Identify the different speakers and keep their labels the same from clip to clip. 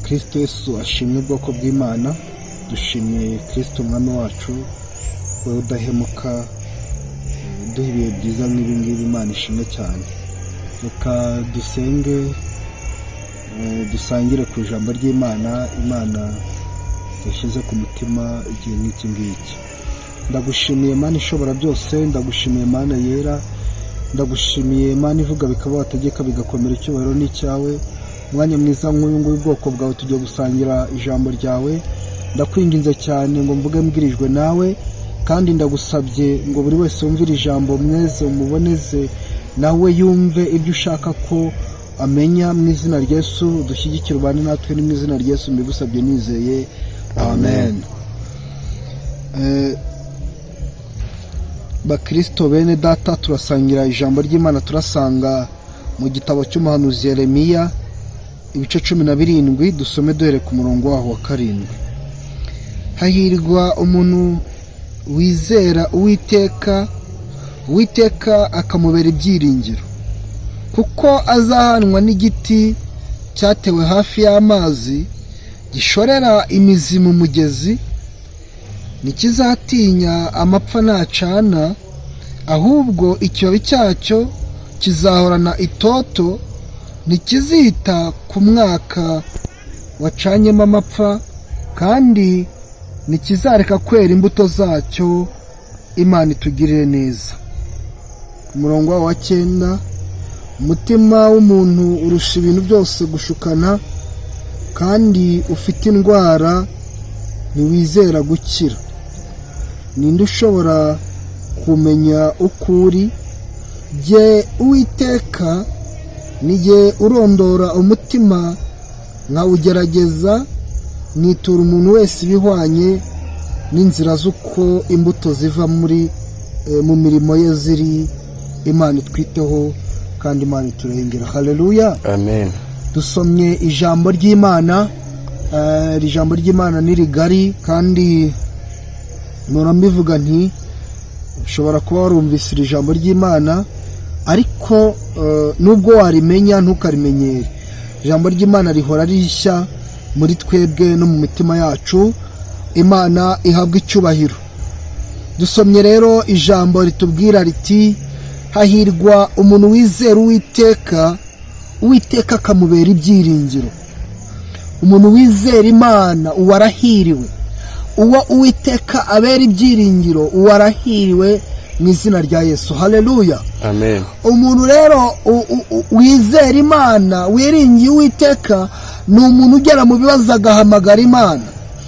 Speaker 1: Kristo Yesu ashimwe ubwoko bw'Imana. Dushimiye Kristo umwami wacu we udahemuka, duha ibihe byiza nk'ibi ngibi. Imana ishimwe cyane. Reka dusenge, dusangire ku ijambo ry'Imana Imana yashyize ku mutima igihe nk'iki ngiki. Ndagushimiye Mana ishobora byose, ndagushimiye Mana yera, ndagushimiye Mana ivuga bikaba, wategeka bigakomera, icyubahiro ni icyawe. Umwanya mwiza nk'uyu nguyu ubwoko bwawe tugiye gusangira ijambo ryawe. Ndakwinginze cyane ngo mvuge mbwirijwe nawe, kandi ndagusabye ngo buri wese wumvira ijambo mweze umuboneze nawe yumve ibyo ushaka ko amenya. Mu izina rya Yesu dushyigikire, ubane natwe, ni mu izina rya Yesu mbigusabye nizeye, amen. Bakristo bene data, turasangira ijambo ry'Imana. Turasanga mu gitabo cy'umuhanuzi Yeremiya ibice 17, dusome duhere ku murongo waho wa 7. Hahirwa umuntu wizera Uwiteka, Uwiteka akamubera ibyiringiro, kuko azahanwa n'igiti cyatewe hafi y'amazi, gishorera imizi mu mugezi. Ntikizatinya amapfa nacana, ahubwo ikibabi cyacyo kizahorana itoto. Ntikizita ku mwaka wacanyemo amapfa, kandi ntikizareka kwera imbuto zacyo. Imana itugirire neza. Umurongo wa 9. Umutima w'umuntu urusha ibintu byose gushukana, kandi ufite indwara ntiwizera gukira. Ninde ushobora kumenya uko uri? Jye Uwiteka nijye urondora umutima, nkawugerageza, nitura umuntu wese ibihwanye n'inzira z'uko imbuto ziva mu mirimo ye ziri. Imana itwiteho kandi Imana iturengera. Haleluya, amen. Dusomye ijambo ry'Imana. Iri jambo ry'Imana ni rigari, kandi murambivuga nti ushobora kuba warumvise iri jambo ry'Imana, ariko nubwo warimenya ntukarimenyere. Ijambo ry'Imana rihora rishya muri twebwe no mu mitima yacu. Imana ihabwa icyubahiro. Dusomye rero ijambo ritubwira riti, hahirwa umuntu wizera Uwiteka, Uwiteka akamubera ibyiringiro. Umuntu wizera Imana uwo arahiriwe. Uwo Uwiteka abera ibyiringiro uwo arahiriwe mu izina rya Yesu. Haleluya, amen. Umuntu rero wizera Imana, wiringiye Uwiteka, ni umuntu ugera mu bibazo agahamagara Imana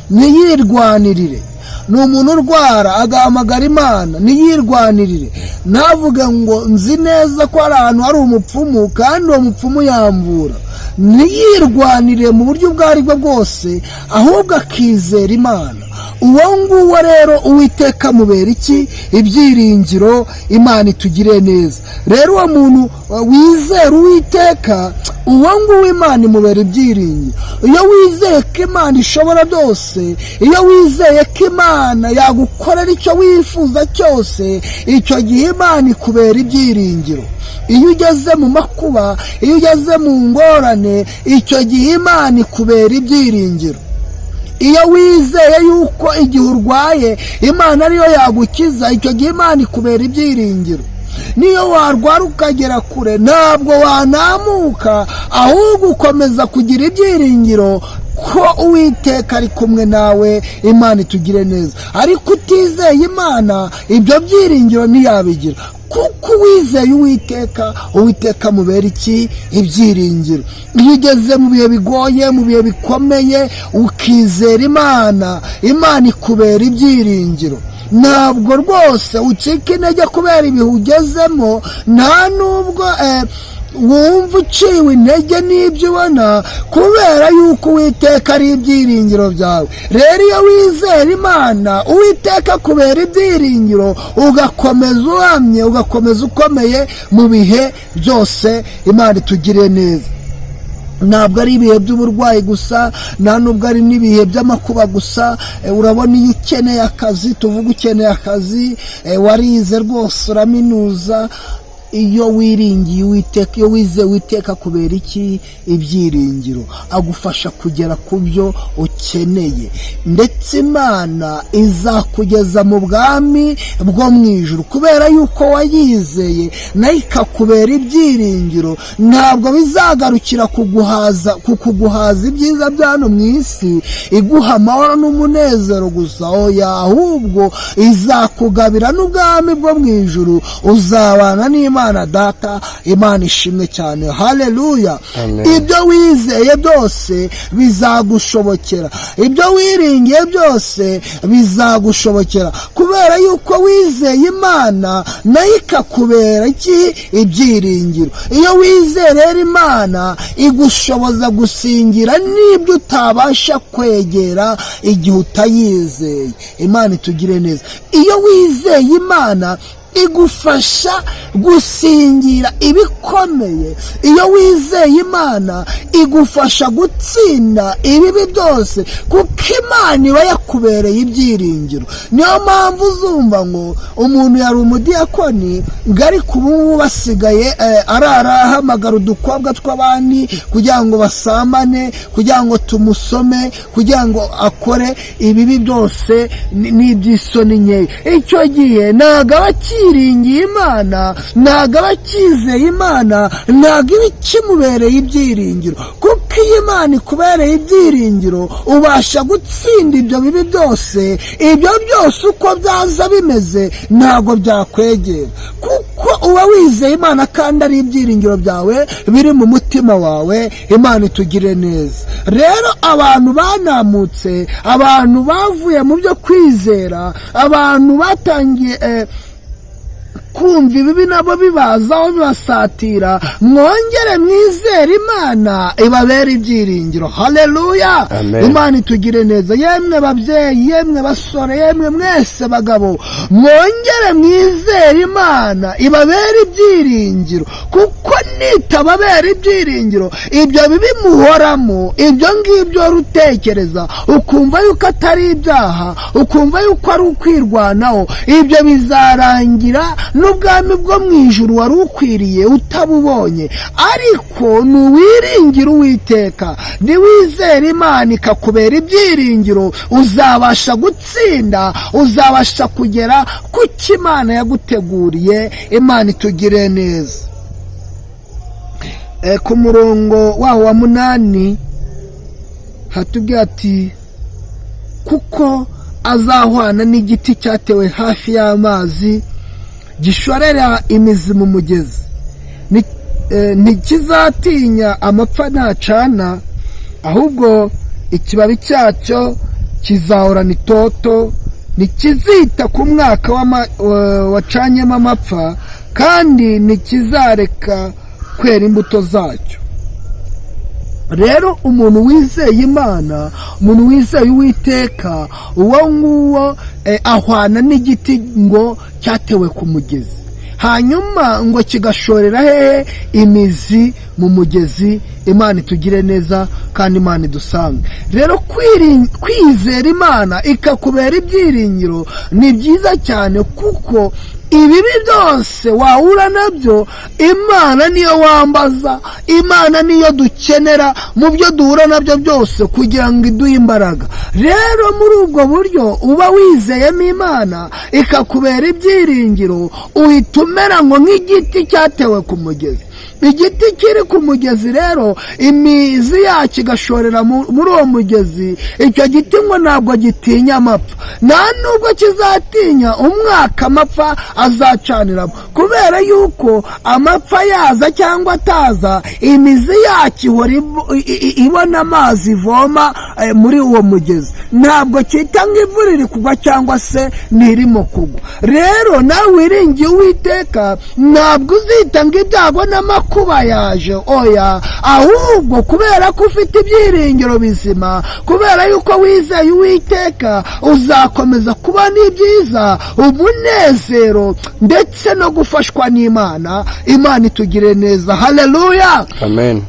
Speaker 1: ntiyirwanirire. Ni umuntu urwara agahamagara Imana ntiyirwanirire. Navuga ngo nzi neza ko ari ahantu hari umupfumu, kandi uwo mupfumu yamvura. Ntiyirwanire mu buryo ubwo ari bwo bwose, ahubwo akizera Imana. Uwo nguwo rero Uwiteka mubera iki? Ibyiringiro. Imana itugire neza. Rero uwo muntu wizera Uwiteka, uwo nguwo Imana imubera ibyiringiro. Iyo wizeye ko Imana ishobora byose, iyo wizeye ko Imana yagukorera icyo wifuza cyose, icyo gihe Imana ikubera ibyiringiro. Iyo ugeze mu makuba, iyo ugeze mu ngorane, icyo gihe Imana ikubera ibyiringiro. Iyo wizeye yuko igihe urwaye Imana ariyo yagukiza, icyo gihe Imana ikubera ibyiringiro. Niyo warwara ukagera kure, ntabwo wanamuka, ahubwo ukomeza kugira ibyiringiro ko Uwiteka ari kumwe nawe. Imana itugire neza. Ariko utizeye Imana, ibyo byiringiro ntiyabigira, kuko wizeye Uwiteka, Uwiteka mubera iki? Ibyiringiro. Iyo ugeze mu bihe bigoye, mu bihe bikomeye, ukizera Imana, Imana ikubera ibyiringiro. Ntabwo rwose ucika intege kubera ibihe ugezemo, nta nubwo wumva uciwe intege n'ibyo ubona, kubera yuko Uwiteka ari ibyiringiro byawe. Rero iyo wizera Imana, Uwiteka kubera ibyiringiro, ugakomeza uhamye, ugakomeza ukomeye mu bihe byose. Imana itugire neza. Ntabwo ari ibihe by'uburwayi gusa, nta nubwo ari n'ibihe by'amakuba gusa. Urabona iyo ukeneye akazi, tuvuga ukeneye akazi, warize rwose uraminuza, iyo wiringiye Uwiteka, iyo wizeye Uwiteka kubera iki? Ibyiringiro. Agufasha kugera ku byo ukeneye, ndetse Imana izakugeza mu bwami bwo mu ijuru kubera yuko wayizeye, nayo ikakubera ibyiringiro. Ntabwo bizagarukira kukuguhaza ibyiza bya hano mu isi, iguha amahoro n'umunezero gusa, oya, ahubwo izakugabira n'ubwami bwo mu ijuru, uzabana n'Imana Data. Imana ishimwe cyane, haleluya. Ibyo wizeye byose bizagushobokera, ibyo wiringiye byose bizagushobokera kubera yuko wizeye Imana, nayo ikakubera iki? Ibyiringiro. Iyo wizeye rero Imana, igushoboza gusingira n'ibyo utabasha kwegera igihe utayizeye. Imana itugire neza. Iyo wizeye Imana, igufasha gusingira ibikomeye. Iyo wizeye Imana, igufasha gutsinda ibibi byose, kuko Imana iba yakubereye ibyiringiro. Niyo mpamvu uzumva ngo umuntu yari umudiyakoni, ngo ariko ubu basigaye arahamagara udukobwa tw'abandi kugira ngo basambane, kugira ngo tumusome, kugira ngo akore ibibi byose n'iby'isoni nkeya. Icyo gihe ntabwo aba akiringiye Imana, ntabwo aba akizeye Imana, ntabwo iba ikimubereye ibyiringiro. Kuko iyo Imana ikubereye ibyiringiro, ubasha gutsinda ibyo bibi byose. Ibyo byose uko byaza bimeze ntabwo byakwegera, kuko uba wizeye Imana kandi ari ibyiringiro byawe biri mu mutima wawe. Imana itugire neza. Rero abantu banamutse, abantu bavuye mu byo kwizera, abantu batangiye kumva ibibi nabo bibazaho bibasatira, mwongere mwizere Imana ibabera ibyiringiro. Haleluya. Imana itugire neza. Yemwe babyeyi, yemwe basore, yemwe mwese bagabo, mwongere mwizere Imana ibabera ibyiringiro, kuko nitababera ibyiringiro, ibyo bibi muhoramo, ibyo ngibyo rutekereza ukumva yuko atari ibyaha, ukumva yuko ari ukwirwanaho, ibyo bizarangira n'ubwami bwo mu ijuru wari ukwiriye utabubonye. Ariko nuwiringira Uwiteka, niwizera Imana ikakubera ibyiringiro, uzabasha gutsinda, uzabasha kugera ku cyo Imana yaguteguriye. Imana itugire neza. Ku murongo waho wa 8 hatubwira ati, kuko azahwana n'igiti cyatewe hafi y'amazi, gishorera imizi mu mugezi, ntikizatinya amapfa ntacana, ahubwo ikibabi cyacyo kizahorana itoto, ntikizita ku mwaka wacanyemo amapfa, kandi ntikizareka kwera imbuto zacyo. Rero umuntu wizeye Imana, umuntu wizeye Uwiteka, uwo nguwo ahwana n'igiti ngo cyatewe ku mugezi, hanyuma ngo kigashorera hehe? Imizi mu mugezi. Imana itugire neza kandi Imana idusange. Rero kwizera Imana ikakubera ibyiringiro ni byiza cyane, kuko ibibi byose wahura nabyo, Imana niyo wambaza, Imana niyo dukenera mu byo duhura nabyo byose kugira ngo iduhe imbaraga. Rero muri ubwo buryo uba wizeyemo Imana ikakubera ibyiringiro, uhita umera ngo nk'igiti cyatewe ku mugezi. Igiti kiri ku mugezi rero, imizi yacyo igashorera muri uwo mugezi, icyo giti ngo ntabwo gitinya amapfa, nta nubwo kizatinya umwaka amapfa azacaniramo, kubera yuko amapfa yaza cyangwa ataza, imizi yacyo ihora ibona amazi ivoma muri uwo mugezi. Ntabwo cyita nk'imvura iri kugwa cyangwa se ntirimo kugwa. Rero nawe wiringiye Uwiteka, ntabwo uzita ngo ibyago n'amakuba yaje, oya, ahubwo kubera ko ufite ibyiringiro bizima, kubera yuko wizeye Uwiteka, uzakomeza kubona ibyiza, umunezero, ndetse no gufashwa n'Imana. Imana itugire neza. Haleluya.
Speaker 2: Amen.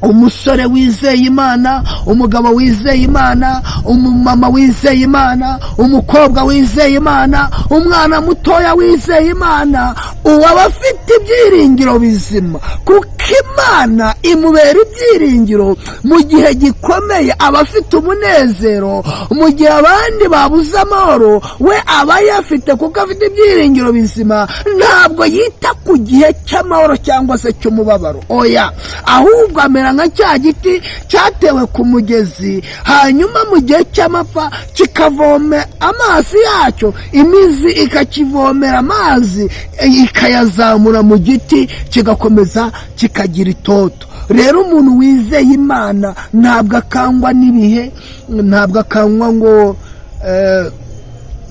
Speaker 1: umusore wizeye Imana, umugabo wizeye Imana, umumama wizeye Imana, umukobwa wizeye Imana, umwana mutoya wizeye Imana, uwaba afite ibyiringiro bizima, kuko Imana imubera ibyiringiro mu gihe gikomeye, aba afite umunezero. Mu gihe abandi babuze amahoro, we aba yafite kuko afite ibyiringiro bizima. Ntabwo yita ku gihe cy'amahoro cyangwa se cy'umubabaro, oya, ahubwo amera nka cya giti cyatewe ku mugezi, hanyuma mu gihe cy'amapfa kikavome amazi yacyo, imizi ikakivomera amazi ikayazamura mu giti, kigakomeza kikagira itoto. Rero umuntu wizeye Imana ntabwo akangwa n'ibihe, ntabwo akangwa ngo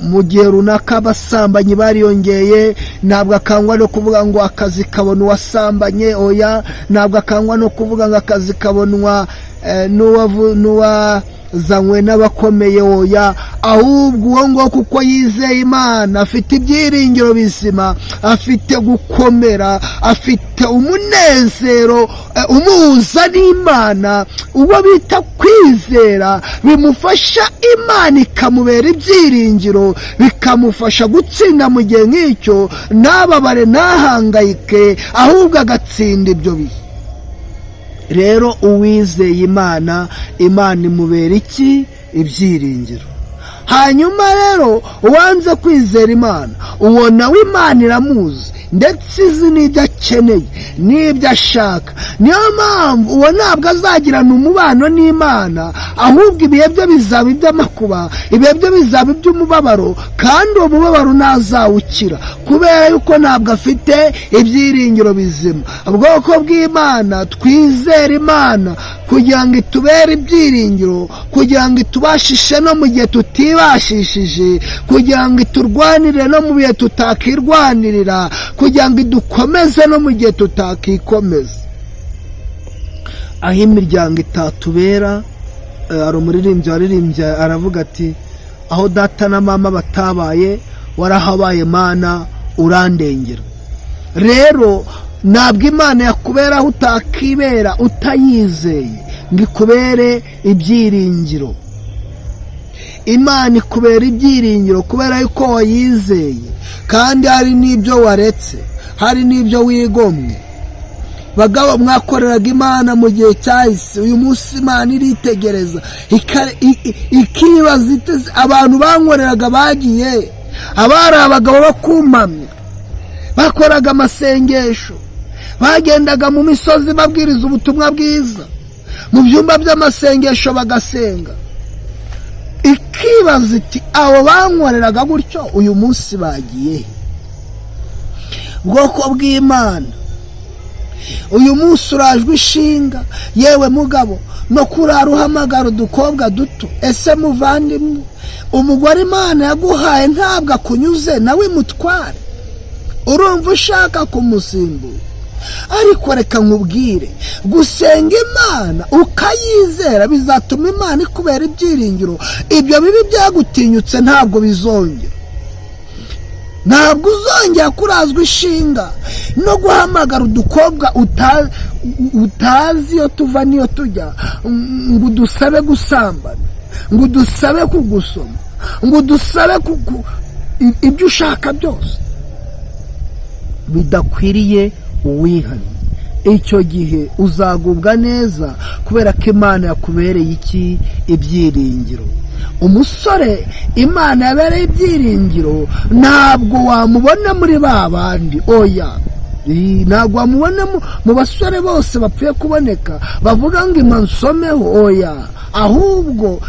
Speaker 1: mu gihe runaka abasambanyi bariyongeye, ntabwo akangwa no kuvuga ngo akazi kabona uwasambanye, oya, ntabwo akangwa no kuvuga ngo akazi kabonwa n'uwazanywe n'abakomeye, oya, ahubwo uwo ngo kuko yizeye Imana afite ibyiringiro bizima, afite gukomera, afite umunezero umuhuza n'Imana, uwo bita kwizera, bimufasha Imana ikamubera ibyiringiro, bikamufasha gutsinda mu gihe nk'icyo, ntababare ntahangayike, ahubwo agatsinda ibyo bihe. Rero uwizeye Imana, Imana imubera iki? Ibyiringiro. Hanyuma rero uwanze kwizera Imana, uwo nawe Imana iramuzi ndetse izi n'ibyo akeneye n'ibyo ashaka. Niyo mpamvu uwo ntabwo azagirana umubano n'Imana, ahubwo ibihe bye bizaba iby'amakuba, ibihe bye bizaba iby'umubabaro, kandi uwo mubabaro ntazawukira kubera yuko ntabwo afite ibyiringiro bizima. Ubwoko bw'Imana, twizere Imana kugira ngo itubere ibyiringiro, kugira ngo itubashishe no mu gihe tutibashishije, kugira ngo iturwanire no mu bihe tutakirwanirira, kugira ngo idukomeze no mu gihe tutakikomeza. Aho imiryango itatubera, hari umuririmbyi waririmbye aravuga ati, aho data na mama batabaye warahabaye Mana urandengera. Rero ntabwo Imana yakubera aho utakibera utayizeye ngo ikubere ibyiringiro. Imana ikubera ibyiringiro kubera yuko wayizeye, kandi hari n'ibyo waretse, hari n'ibyo wigomwe. Bagabo mwakoreraga Imana mu gihe cyahise, uyu munsi Imana iritegereza ikibaza iteze, abantu bankoreraga bagiye, abari abagabo bakumamya, bakoraga amasengesho, bagendaga mu misozi babwiriza ubutumwa bwiza, mu byumba by'amasengesho bagasenga. Ikibaza iti abo bankoreraga gutyo uyu munsi bagiye. Bwoko bw'Imana, uyu munsi urajwe ishinga, yewe mugabo, no kurara uhamagara udukobwa duto. Ese muvandimwe, umugore Imana yaguhaye ntabwo akunyuze, nawe mutware. Urumva ushaka kumusimbura? Ariko reka nkubwire, gusenga Imana ukayizera bizatuma Imana ikubera ibyiringiro. Ibyo bibi byagutinyutse ntabwo bizongera. Ntabwo uzongera kurazwa ishinga no guhamagara udukobwa utazi iyo tuva n'iyo tujya, ngo udusabe gusambana, ngo udusabe kugusoma, ngo udusabe ibyo ushaka byose bidakwiriye uwihane. Icyo gihe uzagubwa neza kubera ko Imana yakubereye iki? Ibyiringiro. Umusore Imana yabereye ibyiringiro ntabwo wamubona muri ba bandi, oya, ntabwo wamubona mu basore bose bapfuye kuboneka bavuga ngo imansomeho, oya, ahubwo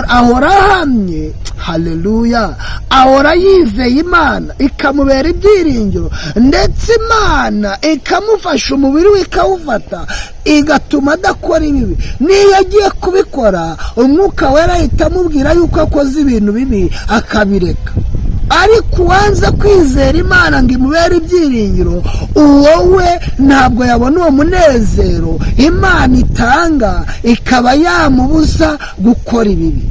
Speaker 1: ahora ahamye. Haleluya. Ahora yizeye Imana ikamubera ibyiringiro, ndetse Imana ikamufasha, umubiri we ikawufata, igatuma adakora ibibi. Niyo agiye kubikora, Umwuka Wera ahita amubwira yuko akoze ibintu bibi akabireka. Ariko uwanze kwizera Imana ngo imubere ibyiringiro, uwowe ntabwo yabona uwo munezero Imana itanga, ikaba yamubuza gukora ibibi.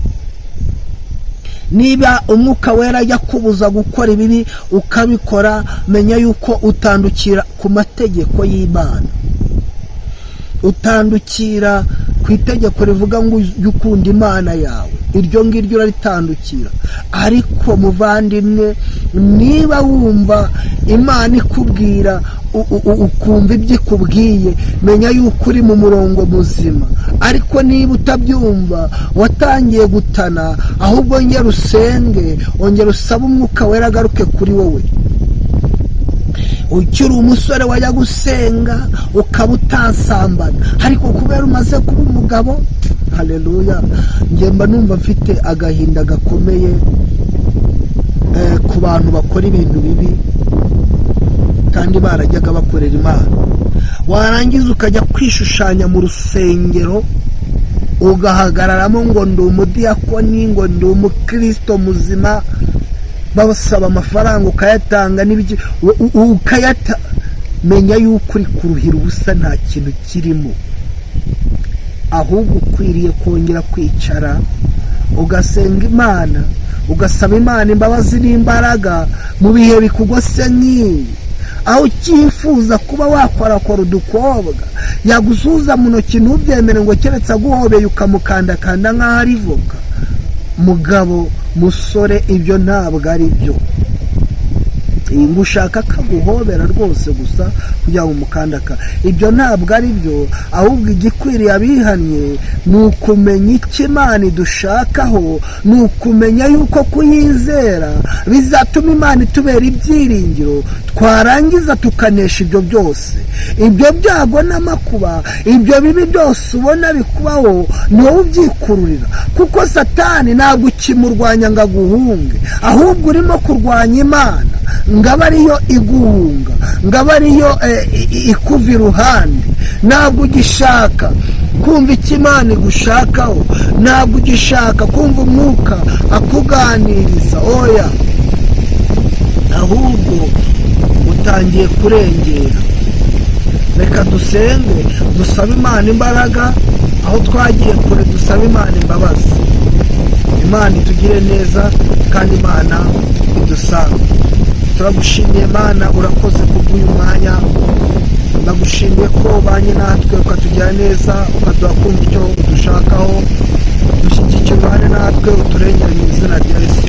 Speaker 1: Niba Umwuka Wera ajya kubuza gukora ibibi ukabikora, menya yuko utandukira ku mategeko y'Imana. utandukira ku itegeko rivuga ngo ujye ukunda Imana yawe, iryo ngiryo uraritandukira. Ariko muvandimwe, niba wumva Imana ikubwira ukumva ibyo ikubwiye, menya yuko uri mu murongo muzima. Ariko niba utabyumva, watangiye gutana, ahubwo ongera usenge, ongera usabe Umwuka Wera agaruke kuri wowe. Ukiri umusore wajya gusenga ukaba utasambana, ariko kubera umaze kuba umugabo, haleluya, mba numva mfite agahinda gakomeye ku bantu bakora ibintu bibi kandi barajyaga bakorera Imana. Warangiza ukajya kwishushanya mu rusengero, ugahagararamo ngo ndi umudiyakoni, ngo ndi umukristo muzima, babasaba amafaranga ukayatanga menya yuko uri kuruhira ubusa, nta kintu kirimo. Ahubwo ukwiriye kongera kwicara ugasenga Imana, ugasaba Imana imbabazi n'imbaraga mu bihe bikugose nk'ibi, aho ukifuza kuba wakorakora udukobwa yagusuza mu ntoki, ntubyemere ngo keretse aguhobeye ukamukandakanda nk'aho ari voka. Mugabo, musore, ibyo ntabwo ari byo. Ngo ushaka akaguhobera rwose gusa kugira ngo umukandaka, ibyo ntabwo ari byo. Ahubwo igikwiriye abihannye ni ukumenya icyo Imana idushakaho, ni ukumenya yuko kuyizera bizatuma Imana itubera ibyiringiro, twarangiza tukanesha ibyo byose. Ibyo byago n'amakuba, ibyo bibi byose ubona bikubaho, ni wowe ubyikururira, kuko Satani ntabwo ukimurwanya ngo aguhunge, ahubwo urimo kurwanya Imana ngaba ariyo iguhunga, ngaba ariyo ikuva iruhande. Ntabwo ugishaka kumva icyo Imana igushakaho, ntabwo ugishaka kumva Umwuka akuganiriza, oya, ahubwo utangiye kurengera. Reka dusenge, dusabe Imana imbaraga, aho twagiye kure dusabe Imana imbabazi. Imana itugire neza kandi Imana idusanga. Turagushimiye Mana, urakoze kubw'uyu mwanya. Ndagushimiye ko ubanye natwe ukatugira neza, ukaduha kumva icyo udushakaho. Dushyigikire natwe, uturengere mu izina rya Yesu.